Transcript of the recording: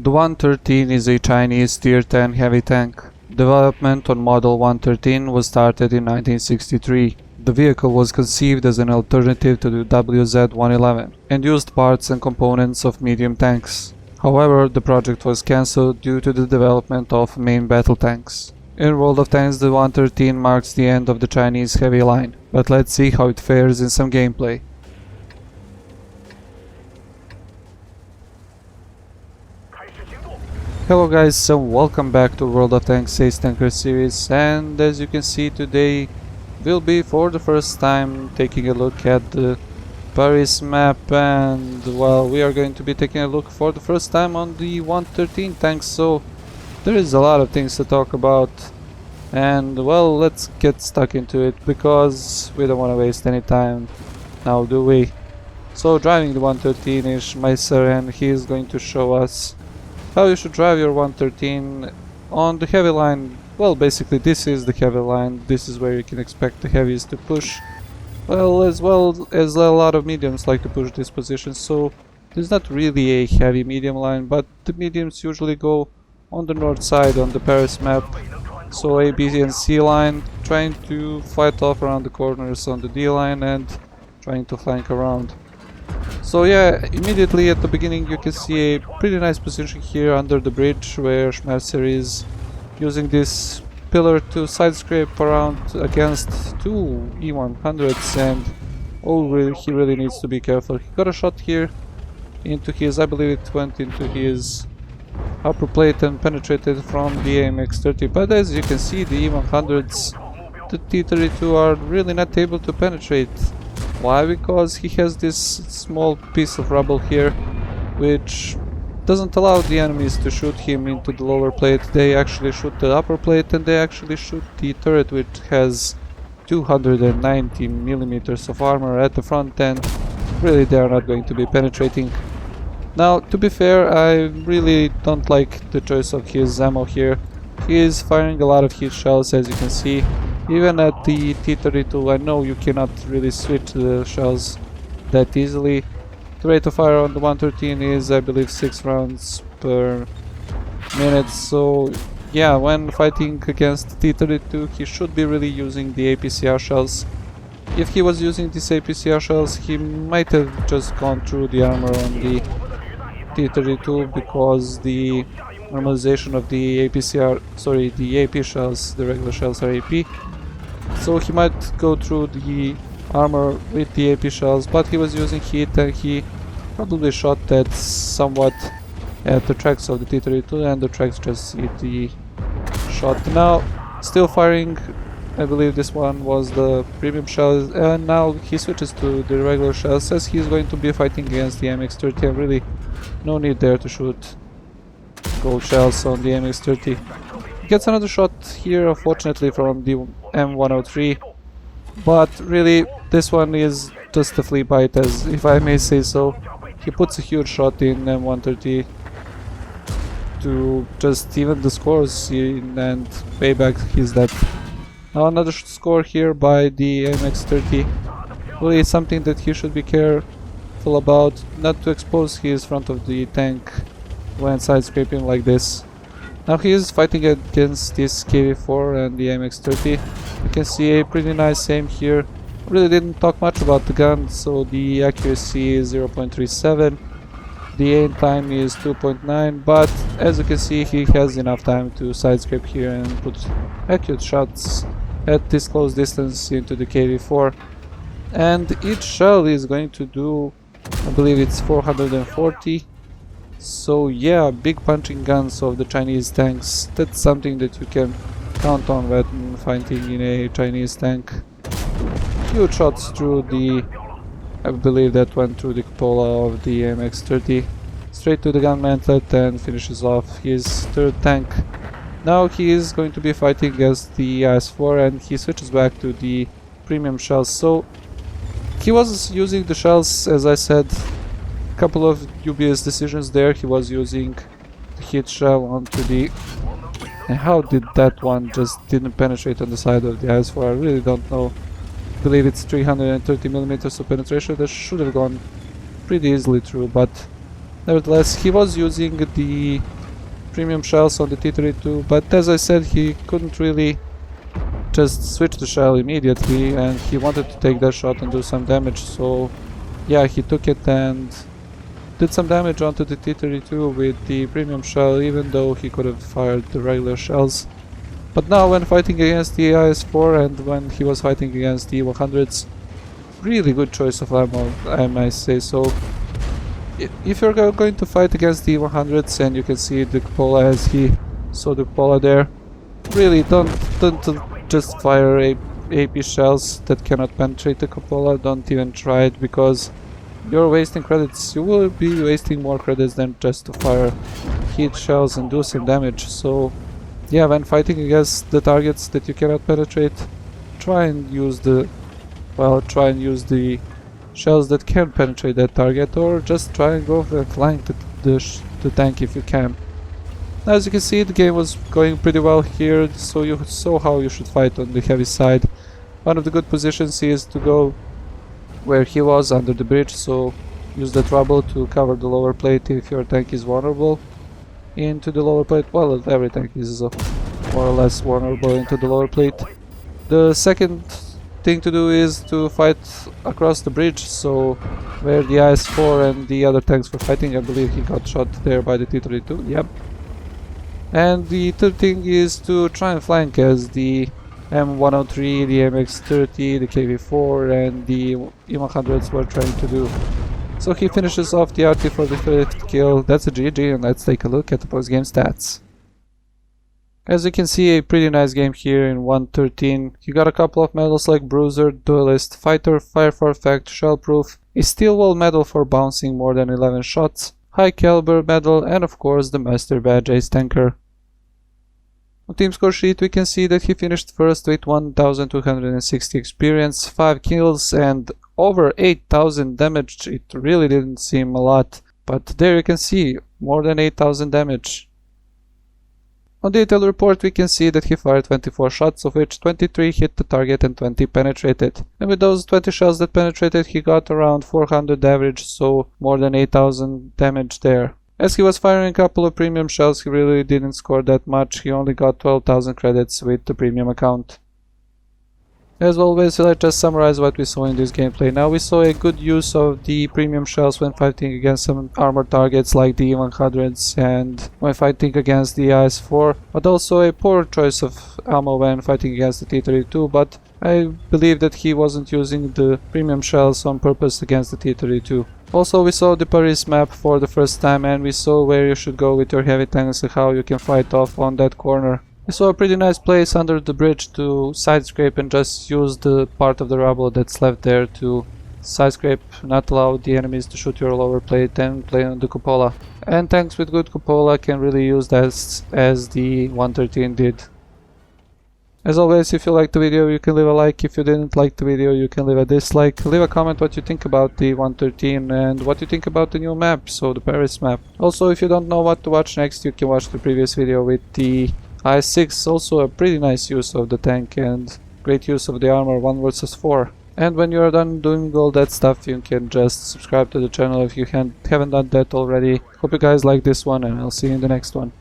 The 113 is a Chinese Tier 10 heavy tank. Development on Model 113 was started in 1963. The vehicle was conceived as an alternative to the WZ-111 and used parts and components of medium tanks. However, the project was cancelled due to the development of main battle tanks. In World of Tanks, the 113 marks the end of the Chinese heavy line, but let's see how it fares in some gameplay. Hello guys, and welcome back to World of Tanks Ace Tanker series, and as you can see today we'll be for the first time taking a look at the Paris map, and well, we are going to be taking a look for the first time on the 113 tanks, so there is a lot of things to talk about, and well, let's get stuck into it because we don't want to waste any time now, do we? So driving the 113 is majsta, and he is going to show us how you should drive your 113 on the heavy line. Well, basically this is the heavy line, this is where you can expect the heavies to push, well as a lot of mediums like to push this position, so there's not really a heavy medium line, but the mediums usually go on the north side on the Paris map, so A, B and C line, trying to fight off around the corners on the D line and trying to flank around. So yeah, immediately at the beginning you can see a pretty nice position here under the bridge where Schmerzer is using this pillar to side scrape around against two E100s, and he really needs to be careful. He got a shot here into his, I believe it went into his upper plate and penetrated from the AMX-30, but as you can see the E100s, the T-32 are really not able to penetrate. Why? Because he has this small piece of rubble here which doesn't allow the enemies to shoot him into the lower plate. They actually shoot the upper plate, and they actually shoot the turret, which has 290 millimeters of armor at the front end. Really, they are not going to be penetrating. Now, to be fair, I really don't like the choice of his ammo here. He is firing a lot of heat shells, as you can see. Even at the T-32, I know you cannot really switch the shells that easily. The rate of fire on the 113 is, I believe, 6 rounds per minute, so yeah, when fighting against the T-32 he should be really using the APCR shells. If he was using these APCR shells, he might have just gone through the armor on the T-32 because the normalization of the the AP shells, the regular shells are AP. So he might go through the armor with the AP shells, but he was using heat and he probably shot that somewhat at the tracks of the T-32, and the tracks just hit the shot. Now, still firing, I believe this one was the premium shells, and now he switches to the regular shells as he's going to be fighting against the MX-30, and really no need there to shoot gold shells on the MX-30. Gets another shot here, unfortunately, from the M103, but really this one is just a flea bite, as if I may say so. He puts a huge shot in M130 to just even the scores and pay back his debt. Now another score here by the MX-30. Really something that he should be careful about, not to expose his front of the tank when side scraping like this. Now he is fighting against this KV-4 and the MX-30. You can see a pretty nice aim here. Really didn't talk much about the gun, so the accuracy is 0.37. The aim time is 2.9, but as you can see he has enough time to side scrape here and put accurate shots at this close distance into the KV-4. And each shell is going to do, I believe it's 440. So yeah, big punching guns of the Chinese tanks, that's something that you can count on when fighting in a Chinese tank. Huge shots through the, I believe that went through the cupola of the MX-30, straight to the gun mantlet, and finishes off his third tank. Now he is going to be fighting against the IS-4, and he switches back to the premium shells. So he was using the shells, as I said, couple of dubious decisions there. He was using the hit shell onto the... And how did that one just didn't penetrate on the side of the IS-4? I really don't know. I believe it's 330 millimeters of penetration. That should have gone pretty easily through, but Nevertheless, he was using the premium shells on the T-32, but as I said, he couldn't really just switch the shell immediately, and he wanted to take that shot and do some damage, so yeah, he took it and did some damage onto the T-32 with the premium shell, even though he could have fired the regular shells. But now when fighting against the IS-4 and when he was fighting against the 100s, really good choice of ammo, I might say. So if you're going to fight against the 100s and you can see the cupola as he saw the cupola there, really don't just fire AP shells that cannot penetrate the cupola. Don't even try it, because you're wasting credits. You will be wasting more credits than just to fire heat shells and do some damage. So yeah, when fighting against the targets that you cannot penetrate, try and use the shells that can penetrate that target, or just try and go and flank the tank if you can. As you can see, the game was going pretty well here, so you saw how you should fight on the heavy side. One of the good positions is to go where he was, under the bridge, so use the trouble to cover the lower plate if your tank is vulnerable into the lower plate. Well, every tank is more or less vulnerable into the lower plate. The second thing to do is to fight across the bridge, so where the IS-4 and the other tanks were fighting. I believe he got shot there by the T-32, yep. And the third thing is to try and flank as the M103, the MX-30, the KV-4 and the E100s were trying to do. So he finishes off the RT for the 5th kill. That's a GG, and let's take a look at the post-game stats. As you can see, a pretty nice game here in 113. You got a couple of medals like Bruiser, Duelist, Fighter, Fire for Effect, Shellproof, a Steel Wall medal for bouncing more than 11 shots, High Caliber medal, and of course the Master Badge Ace Tanker. On team score sheet we can see that he finished first with 1260 experience, 5 kills and over 8000 damage. It really didn't seem a lot, but there you can see more than 8000 damage. On detail report we can see that he fired 24 shots, of which 23 hit the target and 20 penetrated. And with those 20 shells that penetrated, he got around 400 average, so more than 8000 damage there. As he was firing a couple of premium shells, he really didn't score that much. He only got 12,000 credits with the premium account. As always, let's just summarize what we saw in this gameplay. Now we saw a good use of the premium shells when fighting against some armor targets like the E100s and when fighting against the IS-4, but also a poor choice of ammo when fighting against the T-32, but I believe that he wasn't using the premium shells on purpose against the T-32. Also, we saw the Paris map for the first time, and we saw where you should go with your heavy tanks and how you can fight off on that corner. We saw a pretty nice place under the bridge to side scrape and just use the part of the rubble that's left there to side scrape, not allow the enemies to shoot your lower plate and play on the cupola. And tanks with good cupola can really use that as the 113 did. As always, if you liked the video you can leave a like, if you didn't like the video you can leave a dislike. Leave a comment what you think about the 113 and what you think about the new map, so the Paris map. Also, if you don't know what to watch next, you can watch the previous video with the IS-6, also a pretty nice use of the tank and great use of the armor 1 versus 4. And when you are done doing all that stuff, you can just subscribe to the channel if you haven't done that already. Hope you guys like this one, and I'll see you in the next one.